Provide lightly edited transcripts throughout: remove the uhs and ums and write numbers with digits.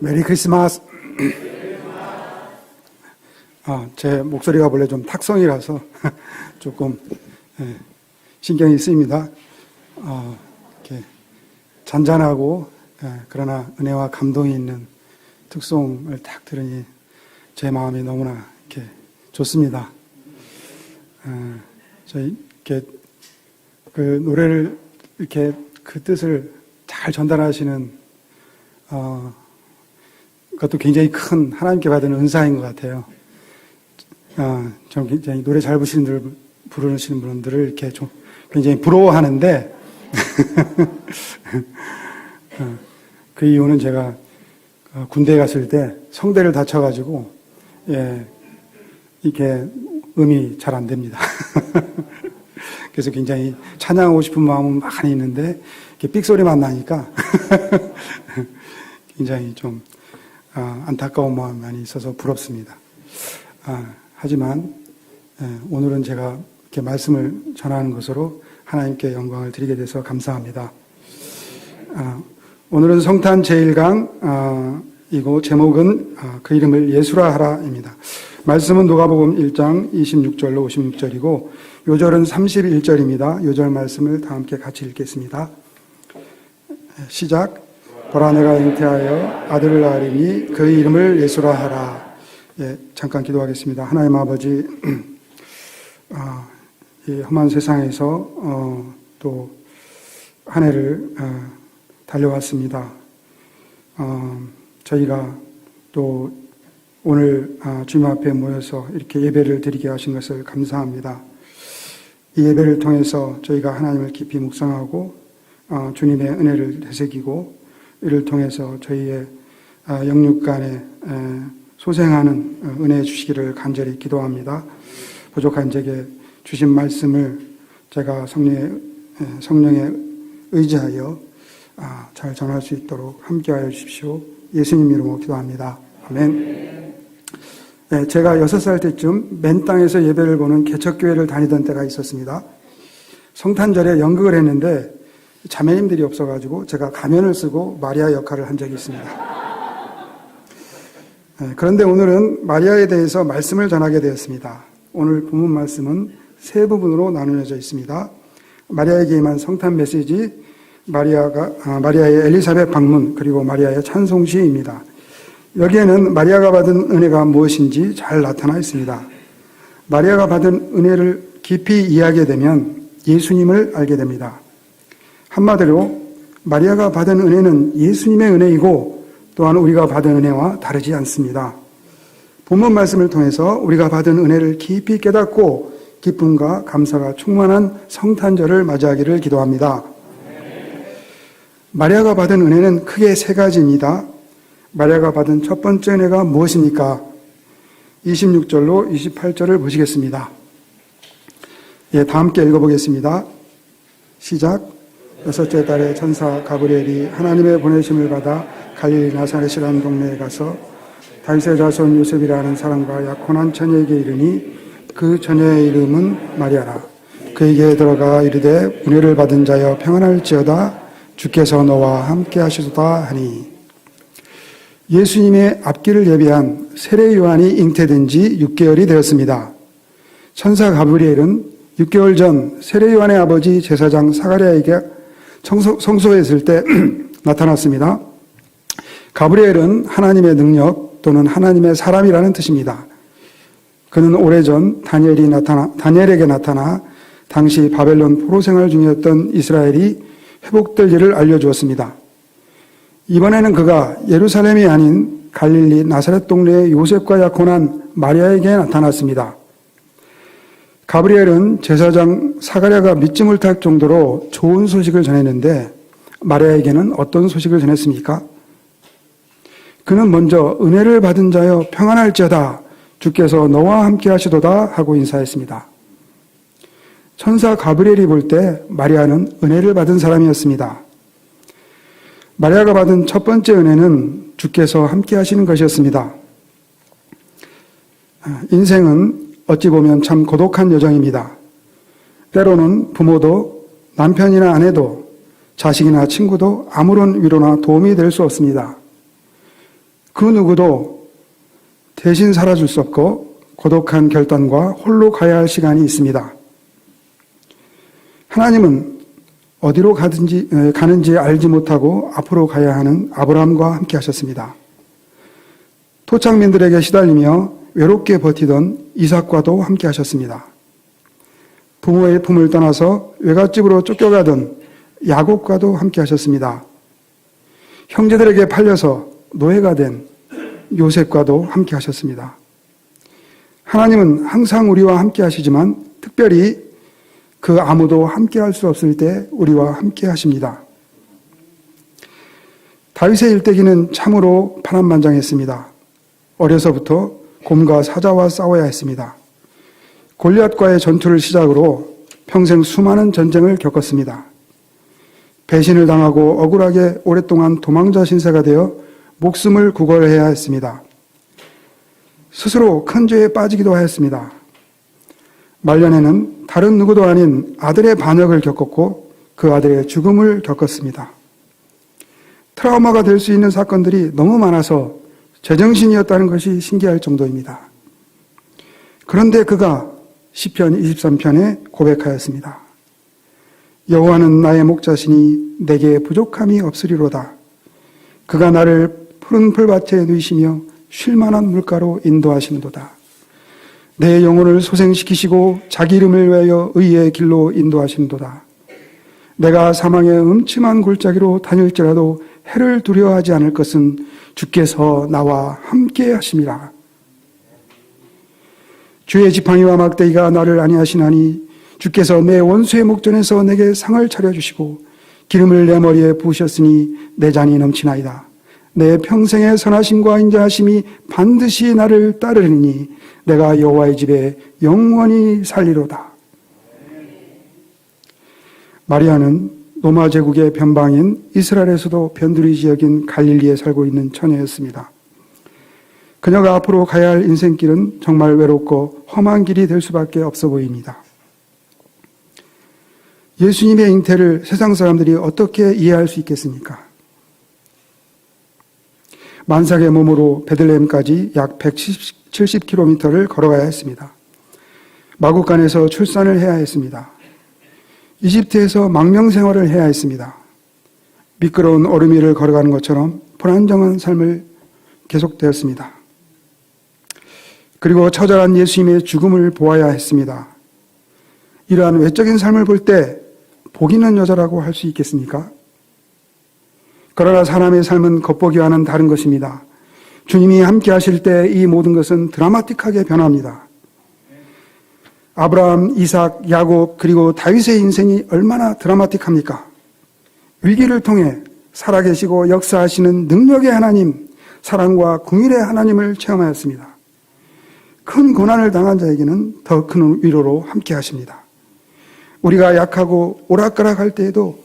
메리 크리스마스. 제 목소리가 원래 좀 탁성이라서 조금 신경이 쓰입니다. 이렇게 잔잔하고 그러나 은혜와 감동이 있는 특송을 딱 들으니 제 마음이 너무나 이렇게 좋습니다. 저희 이렇게 그 노래를 이렇게 그 뜻을 잘 전달하시는 그것도 굉장히 큰 하나님께 받은 은사인 것 같아요. 저는 굉장히 노래 잘 부르시는 분들을 이렇게 좀 굉장히 부러워하는데 그 이유는 제가 군대에 갔을 때 성대를 다쳐가지고 이게 음이 잘 안 됩니다. 그래서 굉장히 찬양하고 싶은 마음은 많이 있는데 이렇게 삑소리만 나니까 굉장히 좀 안타까운 마음이 많이 있어서 부럽습니다. 하지만 오늘은 제가 이렇게 말씀을 전하는 것으로 하나님께 영광을 드리게 돼서 감사합니다. 오늘은 성탄 제1강 이고 제목은 그 이름을 예수라 하라입니다. 말씀은 누가복음 1장 26절로 56절이고 요절은 31절입니다. 요절 말씀을 다 함께 같이 읽겠습니다. 시작. 보라 내가 잉태하여 아들을 낳으리니 그 이름을 예수라 하라. 잠깐 기도하겠습니다. 하나님 아버지, 이 험한 세상에서 또 한 해를 달려왔습니다. 저희가 또 오늘 주님 앞에 모여서 이렇게 예배를 드리게 하신 것을 감사합니다. 이 예배를 통해서 저희가 하나님을 깊이 묵상하고 주님의 은혜를 되새기고 이를 통해서 저희의 영육간에 소생하는 은혜 주시기를 간절히 기도합니다. 부족한 제게 주신 말씀을 제가 성령에 의지하여 잘 전할 수 있도록 함께하여 주십시오. 예수님 이름으로 기도합니다. 아멘. 제가 6살 때쯤 맨 땅에서 예배를 보는 개척교회를 다니던 때가 있었습니다. 성탄절에 연극을 했는데 자매님들이 없어가지고 제가 가면을 쓰고 마리아 역할을 한 적이 있습니다. 그런데 오늘은 마리아에 대해서 말씀을 전하게 되었습니다. 오늘 본문 말씀은 세 부분으로 나누어져 있습니다. 마리아에게 임한 성탄 메시지, 마리아의 엘리사벳 방문, 그리고 마리아의 찬송시입니다. 여기에는 마리아가 받은 은혜가 무엇인지 잘 나타나 있습니다. 마리아가 받은 은혜를 깊이 이해하게 되면 예수님을 알게 됩니다. 한마디로 마리아가 받은 은혜는 예수님의 은혜이고 또한 우리가 받은 은혜와 다르지 않습니다. 본문 말씀을 통해서 우리가 받은 은혜를 깊이 깨닫고 기쁨과 감사가 충만한 성탄절을 맞이하기를 기도합니다. 마리아가 받은 은혜는 크게 세 가지입니다. 마리아가 받은 첫 번째 은혜가 무엇입니까? 26절로 28절을 보시겠습니다. 다 함께 읽어보겠습니다. 시작. 6째 달에 천사 가브리엘이 하나님의 보내심을 받아 갈릴리 나사렛이라는 동네에 가서 다윗의 자손 요셉이라는 사람과 약혼한 처녀에게 이르니 그 처녀의 이름은 마리아라. 그에게 들어가 이르되 은혜를 받은 자여 평안할지어다. 주께서 너와 함께 하시도다 하니. 예수님의 앞길을 예비한 세례 요한이 잉태된 지 6개월이 되었습니다. 천사 가브리엘은 6개월 전 세례 요한의 아버지 제사장 사가랴에게 성소에 있을 때 나타났습니다. 가브리엘은 하나님의 능력 또는 하나님의 사람이라는 뜻입니다. 그는 오래전 다니엘에게 나타나 당시 바벨론 포로 생활 중이었던 이스라엘이 회복될 일을 알려주었습니다. 이번에는 그가 예루살렘이 아닌 갈릴리 나사렛 동네의 요셉과 약혼한 마리아에게 나타났습니다. 가브리엘은 제사장 사가랴가 믿음을 탈 정도로 좋은 소식을 전했는데 마리아에게는 어떤 소식을 전했습니까? 그는 먼저 은혜를 받은 자여 평안할지어다. 주께서 너와 함께 하시도다 하고 인사했습니다. 천사 가브리엘이 볼 때 마리아는 은혜를 받은 사람이었습니다. 마리아가 받은 첫 번째 은혜는 주께서 함께 하시는 것이었습니다. 인생은 어찌 보면 참 고독한 여정입니다. 때로는 부모도 남편이나 아내도 자식이나 친구도 아무런 위로나 도움이 될 수 없습니다. 그 누구도 대신 살아줄 수 없고 고독한 결단과 홀로 가야 할 시간이 있습니다. 하나님은 어디로 가는지 알지 못하고 앞으로 가야 하는 아브라함과 함께 하셨습니다. 토착민들에게 시달리며 외롭게 버티던 이삭과도 함께 하셨습니다. 부모의 품을 떠나서 외갓집으로 쫓겨가던 야곱과도 함께 하셨습니다. 형제들에게 팔려서 노예가 된 요셉과도 함께 하셨습니다. 하나님은 항상 우리와 함께 하시지만 특별히 그 아무도 함께 할 수 없을 때 우리와 함께 하십니다. 다윗의 일대기는 참으로 파란만장했습니다. 어려서부터 곰과 사자와 싸워야 했습니다. 골리앗과의 전투를 시작으로 평생 수많은 전쟁을 겪었습니다. 배신을 당하고 억울하게 오랫동안 도망자 신세가 되어 목숨을 구걸해야 했습니다. 스스로 큰 죄에 빠지기도 하였습니다. 말년에는 다른 누구도 아닌 아들의 반역을 겪었고 그 아들의 죽음을 겪었습니다. 트라우마가 될 수 있는 사건들이 너무 많아서 제정신이었다는 것이 신기할 정도입니다. 그런데 그가 시편 23편에 고백하였습니다. 여호와는 나의 목자시니 내게 부족함이 없으리로다. 그가 나를 푸른 풀밭에 누이시며 쉴만한 물가로 인도하시는도다. 내 영혼을 소생시키시고 자기 이름을 위하여 의의 길로 인도하시는도다. 내가 사망의 음침한 골짜기로 다닐지라도 해를 두려워하지 않을 것은 주께서 나와 함께 하심이라. 주의 지팡이와 막대기가 나를 안위하시나니 주께서 내 원수의 목전에서 내게 상을 차려주시고 기름을 내 머리에 부으셨으니 내 잔이 넘치나이다. 내 평생의 선하심과 인자하심이 반드시 나를 따르리니 내가 여호와의 집에 영원히 살리로다. 마리아는 로마 제국의 변방인 이스라엘에서도 변두리 지역인 갈릴리에 살고 있는 처녀였습니다. 그녀가 앞으로 가야 할 인생길은 정말 외롭고 험한 길이 될 수밖에 없어 보입니다. 예수님의 잉태를 세상 사람들이 어떻게 이해할 수 있겠습니까? 만삭의 몸으로 베들레헴까지 약 170km를 걸어가야 했습니다. 마국간에서 출산을 해야 했습니다. 이집트에서 망명 생활을 해야 했습니다. 미끄러운 얼음 위를 걸어가는 것처럼 불안정한 삶을 계속되었습니다. 그리고 처절한 예수님의 죽음을 보아야 했습니다. 이러한 외적인 삶을 볼 때 복 있는 여자라고 할 수 있겠습니까? 그러나 사람의 삶은 겉보기와는 다른 것입니다. 주님이 함께 하실 때 이 모든 것은 드라마틱하게 변합니다. 아브라함, 이삭, 야곱 그리고 다윗의 인생이 얼마나 드라마틱합니까? 위기를 통해 살아계시고 역사하시는 능력의 하나님, 사랑과 긍휼의 하나님을 체험하였습니다. 큰 고난을 당한 자에게는 더 큰 위로로 함께 하십니다. 우리가 약하고 오락가락할 때에도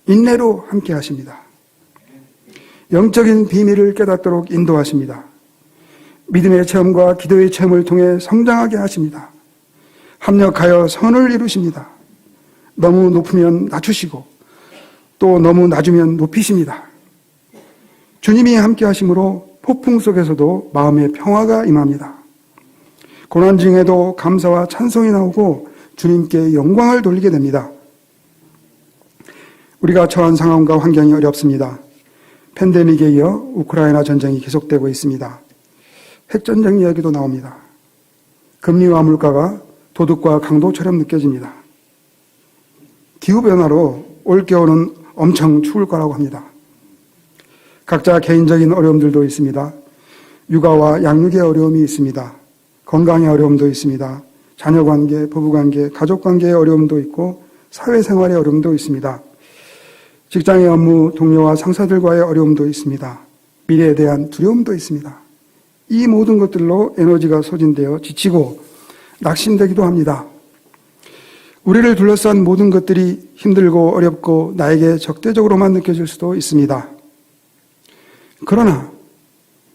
인내로 함께 하십니다. 영적인 비밀을 깨닫도록 인도하십니다. 믿음의 체험과 기도의 체험을 통해 성장하게 하십니다. 합력하여 선을 이루십니다. 너무 높으면 낮추시고 또 너무 낮으면 높이십니다. 주님이 함께 하심으로 폭풍 속에서도 마음의 평화가 임합니다. 고난 중에도 감사와 찬송이 나오고 주님께 영광을 돌리게 됩니다. 우리가 처한 상황과 환경이 어렵습니다. 팬데믹에 이어 우크라이나 전쟁이 계속되고 있습니다. 핵전쟁 이야기도 나옵니다. 금리와 물가가 도둑과 강도처럼 느껴집니다. 기후변화로 올겨울은 엄청 추울 거라고 합니다. 각자 개인적인 어려움들도 있습니다. 육아와 양육의 어려움이 있습니다. 건강의 어려움도 있습니다. 자녀관계, 부부관계, 가족관계의 어려움도 있고 사회생활의 어려움도 있습니다. 직장의 업무, 동료와 상사들과의 어려움도 있습니다. 미래에 대한 두려움도 있습니다. 이 모든 것들로 에너지가 소진되어 지치고 낙심되기도 합니다. 우리를 둘러싼 모든 것들이 힘들고 어렵고 나에게 적대적으로만 느껴질 수도 있습니다. 그러나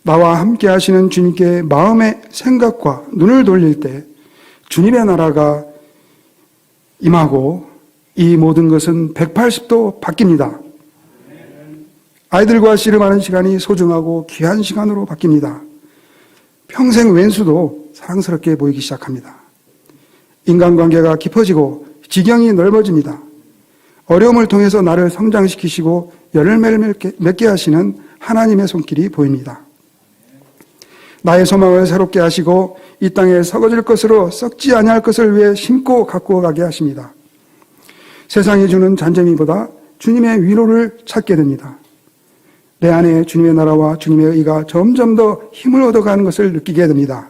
나와 함께 하시는 주님께 마음의 생각과 눈을 돌릴 때 주님의 나라가 임하고 이 모든 것은 180도 바뀝니다. 아이들과 씨름하는 시간이 소중하고 귀한 시간으로 바뀝니다. 평생 왼수도 사랑스럽게 보이기 시작합니다. 인간관계가 깊어지고 지경이 넓어집니다. 어려움을 통해서 나를 성장시키시고 열매를 맺게 하시는 하나님의 손길이 보입니다. 나의 소망을 새롭게 하시고 이 땅에 썩어질 것으로 썩지 아니할 것을 위해 심고 가꾸어 가게 하십니다. 세상이 주는 잔재미보다 주님의 위로를 찾게 됩니다. 내 안에 주님의 나라와 주님의 의가 점점 더 힘을 얻어가는 것을 느끼게 됩니다.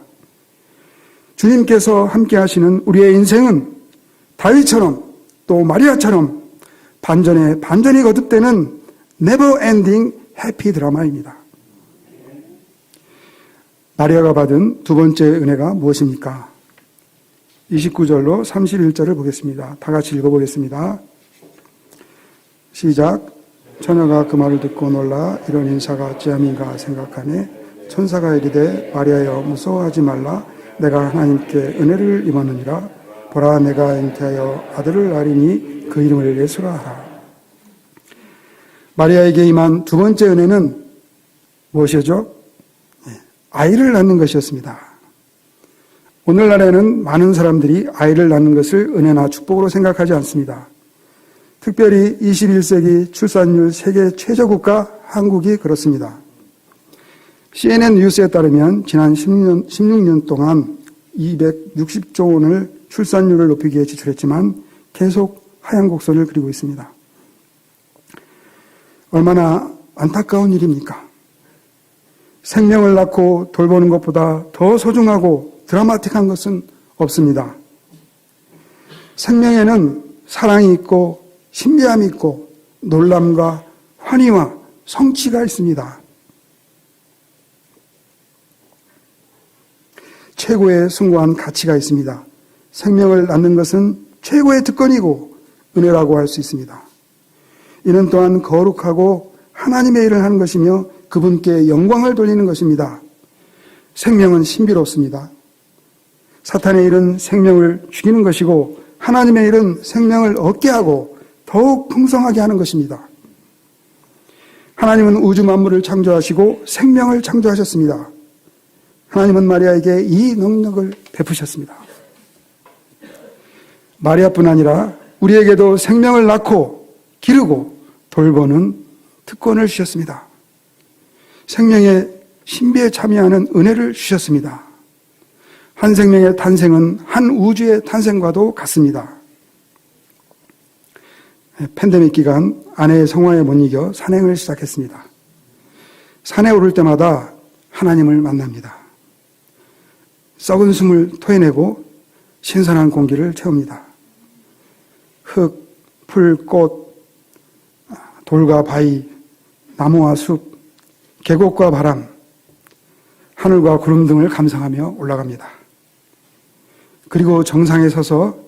주님께서 함께 하시는 우리의 인생은 다윗처럼 또 마리아처럼 반전에 반전이 거듭되는 never ending 해피 드라마입니다. 마리아가 받은 두 번째 은혜가 무엇입니까? 29절로 31절을 보겠습니다. 다 같이 읽어보겠습니다. 시작. 처녀가 그 말을 듣고 놀라 이런 인사가 어찌함인가 생각하네. 천사가 이르되 마리아여 무서워하지 말라. 내가 하나님께 은혜를 입었느니라. 보라 내가 잉태하여 아들을 낳으리니 그 이름을 예수라 하라. 마리아에게 임한 두 번째 은혜는 무엇이죠? 아이를 낳는 것이었습니다. 오늘날에는 많은 사람들이 아이를 낳는 것을 은혜나 축복으로 생각하지 않습니다. 특별히 21세기 출산율 세계 최저국가 한국이 그렇습니다. CNN 뉴스에 따르면 지난 16년 동안 260조 원을 출산율을 높이기 위해 지출했지만 계속 하향 곡선을 그리고 있습니다. 얼마나 안타까운 일입니까? 생명을 낳고 돌보는 것보다 더 소중하고 드라마틱한 것은 없습니다. 생명에는 사랑이 있고 신비함이 있고 놀람과 환희와 성취가 있습니다. 최고의 숭고한 가치가 있습니다. 생명을 낳는 것은 최고의 특권이고 은혜라고 할 수 있습니다. 이는 또한 거룩하고 하나님의 일을 하는 것이며 그분께 영광을 돌리는 것입니다. 생명은 신비롭습니다. 사탄의 일은 생명을 죽이는 것이고 하나님의 일은 생명을 얻게 하고 더욱 풍성하게 하는 것입니다. 하나님은 우주 만물을 창조하시고 생명을 창조하셨습니다. 하나님은 마리아에게 이 능력을 베푸셨습니다. 마리아뿐 아니라 우리에게도 생명을 낳고 기르고 돌보는 특권을 주셨습니다. 생명의 신비에 참여하는 은혜를 주셨습니다. 한 생명의 탄생은 한 우주의 탄생과도 같습니다. 팬데믹 기간 아내의 성화에 못 이겨 산행을 시작했습니다. 산에 오를 때마다 하나님을 만납니다. 썩은 숨을 토해내고 신선한 공기를 채웁니다. 흙, 풀, 꽃, 돌과 바위, 나무와 숲, 계곡과 바람, 하늘과 구름 등을 감상하며 올라갑니다. 그리고 정상에 서서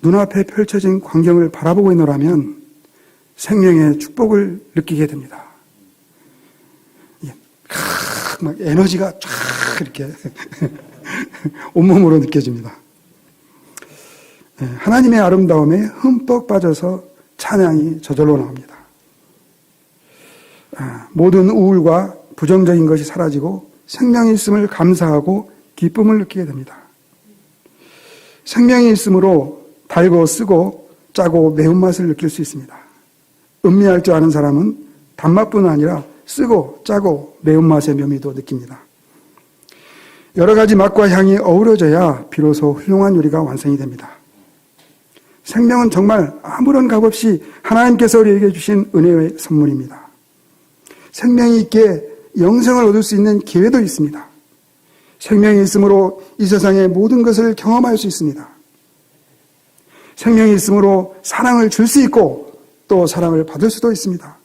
눈앞에 펼쳐진 광경을 바라보고 있노라면 생명의 축복을 느끼게 됩니다. 막 에너지가 쫙 이렇게 온몸으로 느껴집니다. 하나님의 아름다움에 흠뻑 빠져서 찬양이 저절로 나옵니다. 모든 우울과 부정적인 것이 사라지고 생명이 있음을 감사하고 기쁨을 느끼게 됩니다. 생명이 있으므로 달고 쓰고 짜고 매운맛을 느낄 수 있습니다. 음미할 줄 아는 사람은 단맛뿐 아니라 쓰고 짜고 매운맛의 묘미도 느낍니다. 여러 가지 맛과 향이 어우러져야 비로소 훌륭한 요리가 완성이 됩니다. 생명은 정말 아무런 값 없이 하나님께서 우리에게 주신 은혜의 선물입니다. 생명이 있기에 영생을 얻을 수 있는 기회도 있습니다. 생명이 있으므로 이 세상의 모든 것을 경험할 수 있습니다. 생명이 있으므로 사랑을 줄 수 있고 또 사랑을 받을 수도 있습니다.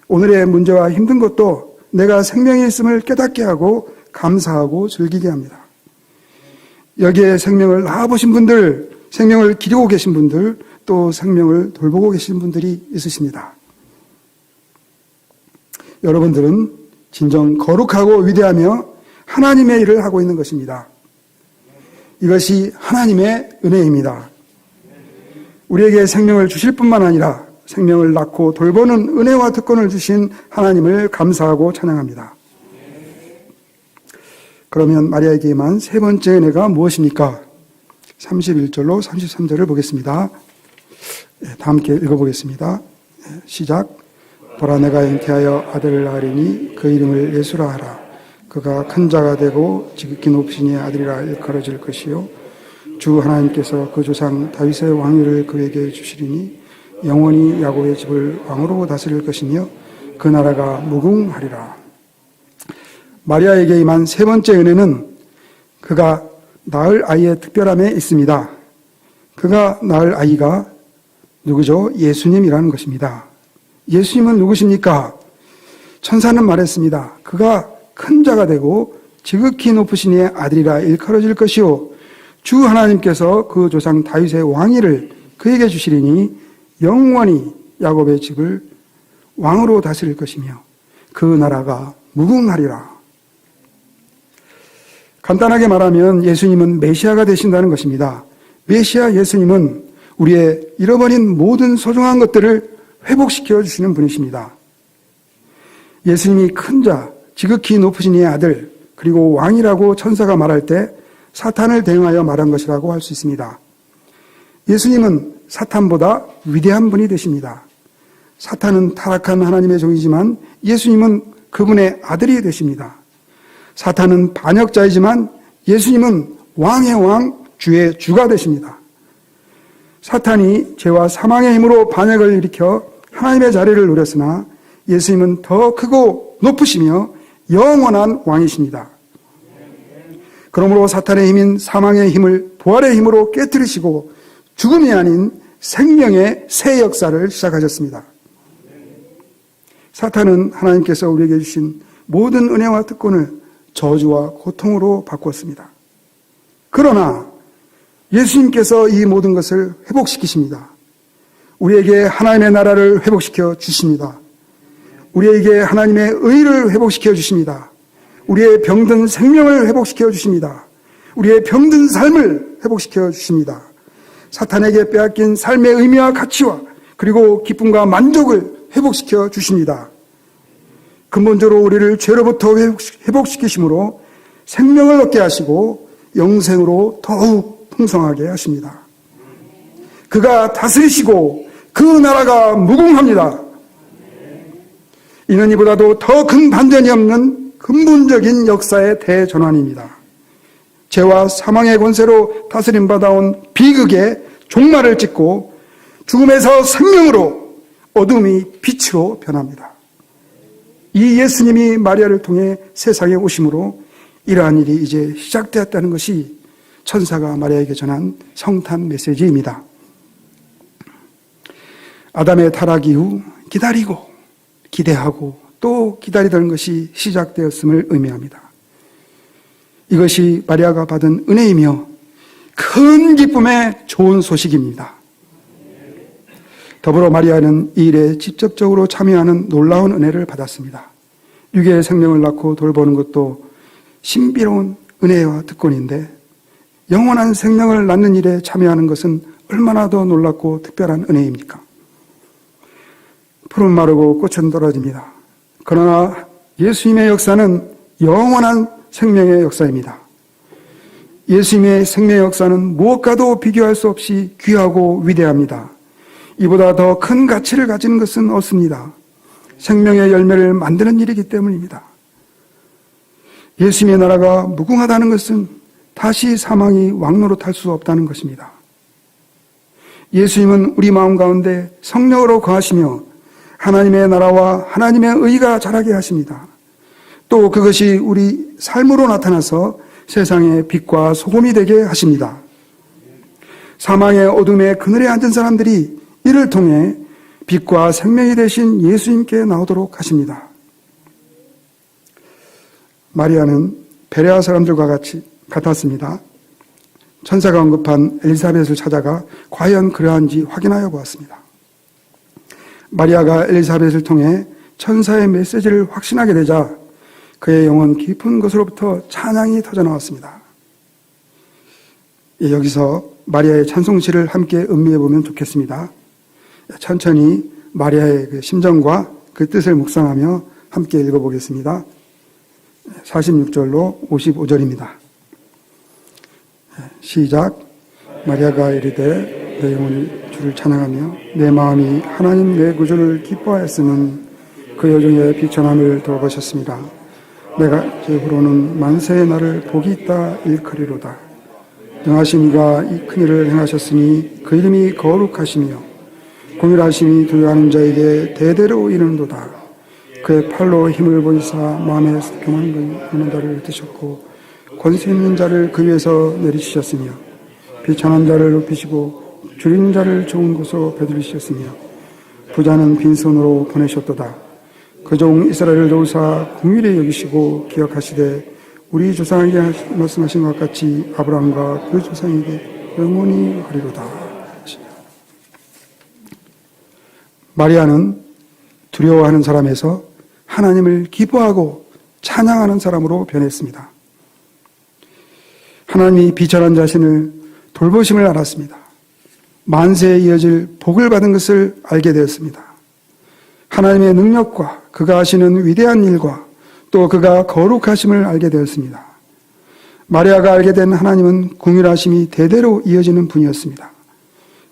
오늘의 문제와 힘든 것도 내가 생명이 있음을 깨닫게 하고 감사하고 즐기게 합니다. 여기에 생명을 낳아보신 분들, 생명을 기르고 계신 분들, 또 생명을 돌보고 계신 분들이 있으십니다. 여러분들은 진정 거룩하고 위대하며 하나님의 일을 하고 있는 것입니다. 이것이 하나님의 은혜입니다. 우리에게 생명을 주실 뿐만 아니라 생명을 낳고 돌보는 은혜와 특권을 주신 하나님을 감사하고 찬양합니다. 그러면 마리아에게 임한 세 번째 은혜가 무엇입니까? 31절로 33절을 보겠습니다. 다 함께 읽어보겠습니다. 시작. 보라, 내가 잉태하여 아들을 낳으리니 그 이름을 예수라 하라. 그가 큰 자가 되고 지극히 높으신 이의 아들이라 일컬어질 것이요 주 하나님께서 그 조상 다윗의 왕위를 그에게 주시리니 영원히 야곱의 집을 왕으로 다스릴 것이며 그 나라가 무궁하리라. 마리아에게 임한 세 번째 은혜는 그가 낳을 아이의 특별함에 있습니다. 그가 낳을 아이가 누구죠? 예수님이라는 것입니다. 예수님은 누구십니까? 천사는 말했습니다. 그가 큰 자가 되고 지극히 높으신 이의 아들이라 일컬어질 것이요 주 하나님께서 그 조상 다윗의 왕위를 그에게 주시리니 영원히 야곱의 집을 왕으로 다스릴 것이며 그 나라가 무궁하리라. 간단하게 말하면 예수님은 메시아가 되신다는 것입니다. 메시아 예수님은 우리의 잃어버린 모든 소중한 것들을 회복시켜 주시는 분이십니다. 예수님이 큰 자, 지극히 높으신 이의 아들, 그리고 왕이라고 천사가 말할 때 사탄을 대응하여 말한 것이라고 할 수 있습니다. 예수님은 사탄보다 위대한 분이 되십니다. 사탄은 타락한 하나님의 종이지만 예수님은 그분의 아들이 되십니다. 사탄은 반역자이지만 예수님은 왕의 왕, 주의 주가 되십니다. 사탄이 죄와 사망의 힘으로 반역을 일으켜 하나님의 자리를 노렸으나 예수님은 더 크고 높으시며 영원한 왕이십니다. 그러므로 사탄의 힘인 사망의 힘을 부활의 힘으로 깨뜨리시고 죽음이 아닌 생명의 새 역사를 시작하셨습니다. 사탄은 하나님께서 우리에게 주신 모든 은혜와 특권을 저주와 고통으로 바꾸었습니다. 그러나 예수님께서 이 모든 것을 회복시키십니다. 우리에게 하나님의 나라를 회복시켜 주십니다. 우리에게 하나님의 의를 회복시켜 주십니다. 우리의 병든 생명을 회복시켜 주십니다. 우리의 병든 삶을 회복시켜 주십니다. 사탄에게 빼앗긴 삶의 의미와 가치와 그리고 기쁨과 만족을 회복시켜 주십니다. 근본적으로 우리를 죄로부터 회복시키심으로 생명을 얻게 하시고 영생으로 더욱 풍성하게 하십니다. 그가 다스리시고 그 나라가 무궁합니다. 이는 이보다도 더 큰 반전이 없는 근본적인 역사의 대전환입니다. 죄와 사망의 권세로 다스림받아온 비극의 종말을 찍고 죽음에서 생명으로 어둠이 빛으로 변합니다. 이 예수님이 마리아를 통해 세상에 오심으로 이러한 일이 이제 시작되었다는 것이 천사가 마리아에게 전한 성탄 메시지입니다. 아담의 타락 이후 기다리고 기대하고 또 기다리던 것이 시작되었음을 의미합니다. 이것이 마리아가 받은 은혜이며 큰 기쁨의 좋은 소식입니다. 더불어 마리아는 이 일에 직접적으로 참여하는 놀라운 은혜를 받았습니다. 육의 생명을 낳고 돌보는 것도 신비로운 은혜와 특권인데 영원한 생명을 낳는 일에 참여하는 것은 얼마나 더 놀랍고 특별한 은혜입니까? 푸른 마르고 꽃은 떨어집니다. 그러나 예수님의 역사는 영원한 생명의 역사입니다. 예수님의 생명의 역사는 무엇과도 비교할 수 없이 귀하고 위대합니다. 이보다 더 큰 가치를 가진 것은 없습니다. 생명의 열매를 만드는 일이기 때문입니다. 예수님의 나라가 무궁하다는 것은 다시 사망이 왕노릇할 수 없다는 것입니다. 예수님은 우리 마음 가운데 성령으로 거하시며 하나님의 나라와 하나님의 의가 자라게 하십니다. 또 그것이 우리 삶으로 나타나서 세상의 빛과 소금이 되게 하십니다. 사망의 어둠의 그늘에 앉은 사람들이 이를 통해 빛과 생명이 되신 예수님께 나오도록 하십니다. 마리아는 베레아 사람들과 같았습니다. 천사가 언급한 엘리사벳을 찾아가 과연 그러한지 확인하여 보았습니다. 마리아가 엘리사벳을 통해 천사의 메시지를 확신하게 되자 그의 영혼 깊은 곳으로부터 찬양이 터져나왔습니다. 여기서 마리아의 찬송시를 함께 음미해 보면 좋겠습니다. 천천히 마리아의 그 심정과 그 뜻을 묵상하며 함께 읽어보겠습니다. 46절로 55절입니다. 시작. 마리아가 이르되 내 영혼이 주를 찬양하며 내 마음이 하나님 내 구주를 기뻐하였으면 그 여중에 비천함을 돌보셨습니다. 내가 제 후로는 만세의 날을 복이 있다 일컬이로다. 능하신 이가 이 큰일을 행하셨으니 그 이름이 거룩하시며 공일하심이 두려워하는 자에게 대대로 이르는도다. 그의 팔로 힘을 보이사 마음에 교만한 자를 드셨고 권세 있는 자를 그 위에서 내리시셨으며 비천한 자를 높이시고 줄이는 자를 좋은 곳으로 베들리셨으며 부자는 빈손으로 보내셨도다. 그 종 이스라엘을 도우사 긍휼히 여기시고 기억하시되 우리 조상에게 말씀하신 것 같이 아브라함과 그 조상에게 영원히 하리로다. 마리아는 두려워하는 사람에서 하나님을 기뻐하고 찬양하는 사람으로 변했습니다. 하나님이 비천한 자신을 돌보심을 알았습니다. 만세에 이어질 복을 받은 것을 알게 되었습니다. 하나님의 능력과 그가 하시는 위대한 일과 또 그가 거룩하심을 알게 되었습니다. 마리아가 알게 된 하나님은 긍휼하심이 대대로 이어지는 분이었습니다.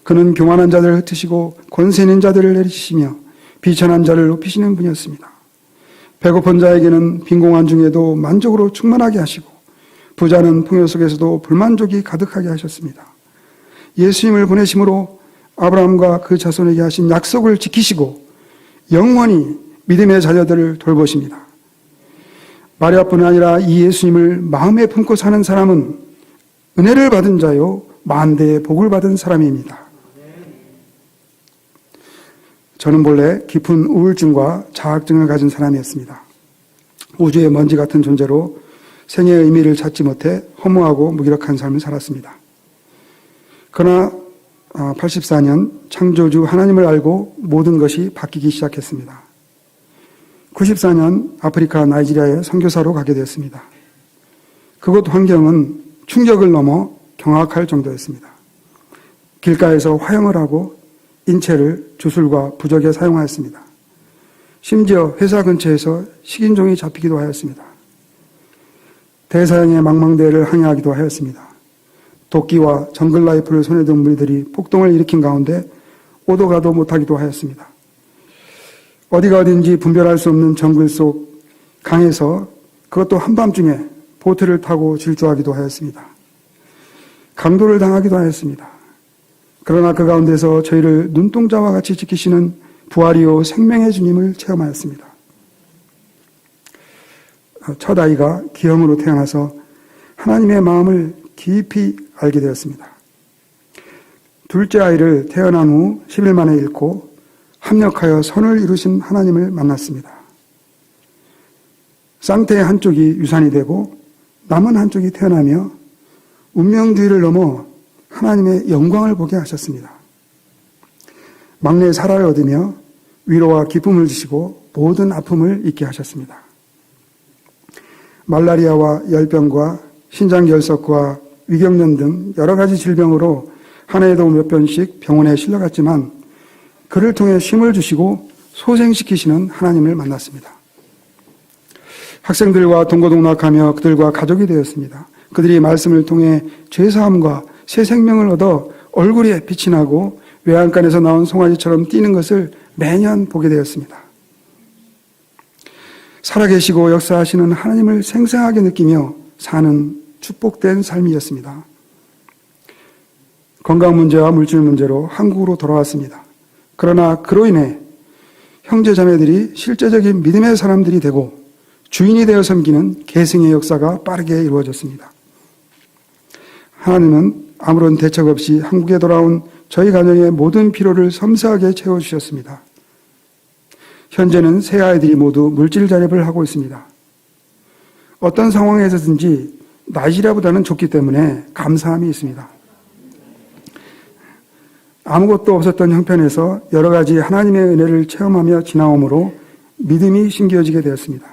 그는 교만한 자들을 흩으시고 권세 있는 자들을 내리시며 비천한 자를 높이시는 분이었습니다. 배고픈 자에게는 빈공한 중에도 만족으로 충만하게 하시고 부자는 풍요 속에서도 불만족이 가득하게 하셨습니다. 예수님을 보내심으로 아브라함과 그 자손에게 하신 약속을 지키시고 영원히 믿음의 자녀들을 돌보십니다. 마리아뿐 아니라 이 예수님을 마음에 품고 사는 사람은 은혜를 받은 자요 만대의 복을 받은 사람입니다. 저는 본래 깊은 우울증과 자학증을 가진 사람이었습니다. 우주의 먼지 같은 존재로 생애의 의미를 찾지 못해 허무하고 무기력한 삶을 살았습니다. 그러나 84년 창조주 하나님을 알고 모든 것이 바뀌기 시작했습니다. 94년 아프리카 나이지리아에 선교사로 가게 되었습니다. 그곳 환경은 충격을 넘어 경악할 정도였습니다. 길가에서 화형을 하고 인체를 주술과 부적에 사용하였습니다. 심지어 회사 근처에서 식인종이 잡히기도 하였습니다. 대서양의 망망대해를 항해하기도 하였습니다. 도끼와 정글 라이프를 손에 든 무리들이 폭동을 일으킨 가운데 오도 가도 못하기도 하였습니다. 어디가 어딘지 분별할 수 없는 정글 속 강에서 그것도 한밤중에 보트를 타고 질주하기도 하였습니다. 강도를 당하기도 하였습니다. 그러나 그 가운데서 저희를 눈동자와 같이 지키시는 부활이요 생명의 주님을 체험하였습니다. 첫 아이가 기형으로 태어나서 하나님의 마음을 깊이 알게 되었습니다. 둘째 아이를 태어난 후 10일 만에 잃고 합력하여 선을 이루신 하나님을 만났습니다. 쌍태의 한쪽이 유산이 되고 남은 한쪽이 태어나며 운명주의를 넘어 하나님의 영광을 보게 하셨습니다. 막내 사라를 얻으며 위로와 기쁨을 주시고 모든 아픔을 잊게 하셨습니다. 말라리아와 열병과 신장결석과 위경련 등 여러 가지 질병으로 한 해에도 몇 번씩 병원에 실려갔지만 그를 통해 쉼을 주시고 소생시키시는 하나님을 만났습니다. 학생들과 동고동락하며 그들과 가족이 되었습니다. 그들이 말씀을 통해 죄사함과 새 생명을 얻어 얼굴에 빛이 나고 외양간에서 나온 송아지처럼 뛰는 것을 매년 보게 되었습니다. 살아계시고 역사하시는 하나님을 생생하게 느끼며 사는 축복된 삶이었습니다. 건강 문제와 물질 문제로 한국으로 돌아왔습니다. 그러나 그로 인해 형제 자매들이 실제적인 믿음의 사람들이 되고 주인이 되어 섬기는 계승의 역사가 빠르게 이루어졌습니다. 하나님은 아무런 대책 없이 한국에 돌아온 저희 가정의 모든 필요를 섬세하게 채워주셨습니다. 현재는 세 아이들이 모두 물질 자립을 하고 있습니다. 어떤 상황에서든지 나이지리아보다는 좋기 때문에 감사함이 있습니다. 아무것도 없었던 형편에서 여러 가지 하나님의 은혜를 체험하며 지나오므로 믿음이 심겨지게 되었습니다.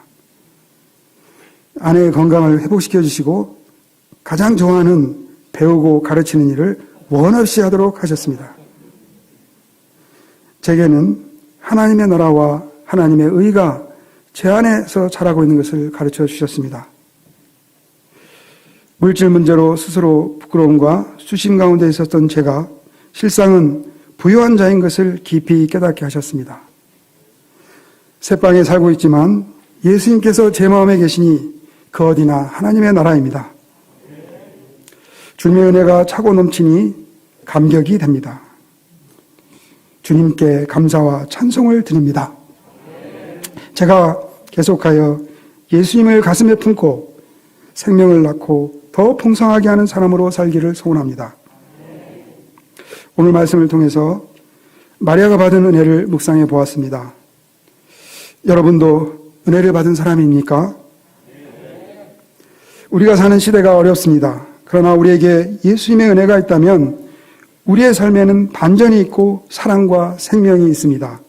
아내의 건강을 회복시켜 주시고 가장 좋아하는 배우고 가르치는 일을 원 없이 하도록 하셨습니다. 제게는 하나님의 나라와 하나님의 의가 제 안에서 자라고 있는 것을 가르쳐 주셨습니다. 물질 문제로 스스로 부끄러움과 수심 가운데 있었던 제가 실상은 부유한 자인 것을 깊이 깨닫게 하셨습니다. 새방에 살고 있지만 예수님께서 제 마음에 계시니 그 어디나 하나님의 나라입니다. 주님의 은혜가 차고 넘치니 감격이 됩니다. 주님께 감사와 찬송을 드립니다. 제가 계속하여 예수님을 가슴에 품고 생명을 낳고 더 풍성하게 하는 사람으로 살기를 소원합니다. 오늘 말씀을 통해서 마리아가 받은 은혜를 묵상해 보았습니다. 여러분도 은혜를 받은 사람입니까? 우리가 사는 시대가 어렵습니다. 그러나 우리에게 예수님의 은혜가 있다면 우리의 삶에는 반전이 있고 사랑과 생명이 있습니다.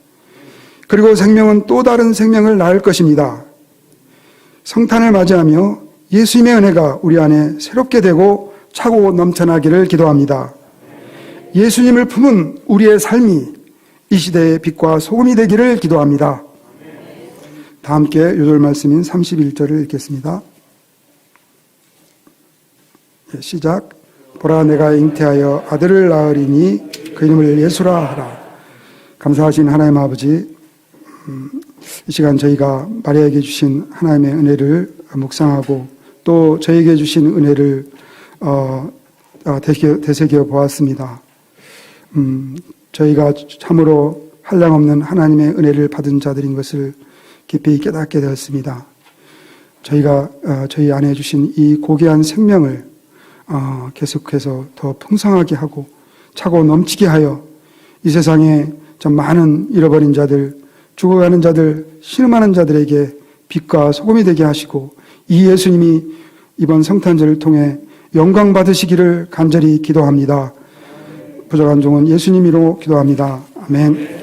그리고 생명은 또 다른 생명을 낳을 것입니다. 성탄을 맞이하며 예수님의 은혜가 우리 안에 새롭게 되고 차고 넘쳐나기를 기도합니다. 예수님을 품은 우리의 삶이 이 시대의 빛과 소금이 되기를 기도합니다. 다 함께 요절 말씀인 31절을 읽겠습니다. 시작. 보라, 내가 잉태하여 아들을 낳으리니 그 이름을 예수라 하라. 감사하신 하나님 아버지, 이 시간 저희가 마리아에게 주신 하나님의 은혜를 묵상하고 또 저에게 주신 은혜를 되새겨 보았습니다. 저희가 참으로 한량없는 하나님의 은혜를 받은 자들인 것을 깊이 깨닫게 되었습니다. 저희가 저희 안에 주신 이 고귀한 생명을 계속해서 더 풍성하게 하고 차고 넘치게 하여 이 세상에 좀 많은 잃어버린 자들, 죽어가는 자들, 신음하는 자들에게 빛과 소금이 되게 하시고 이 예수님이 이번 성탄절을 통해 영광 받으시기를 간절히 기도합니다. 부족한 종은 예수님으로 기도합니다. 아멘.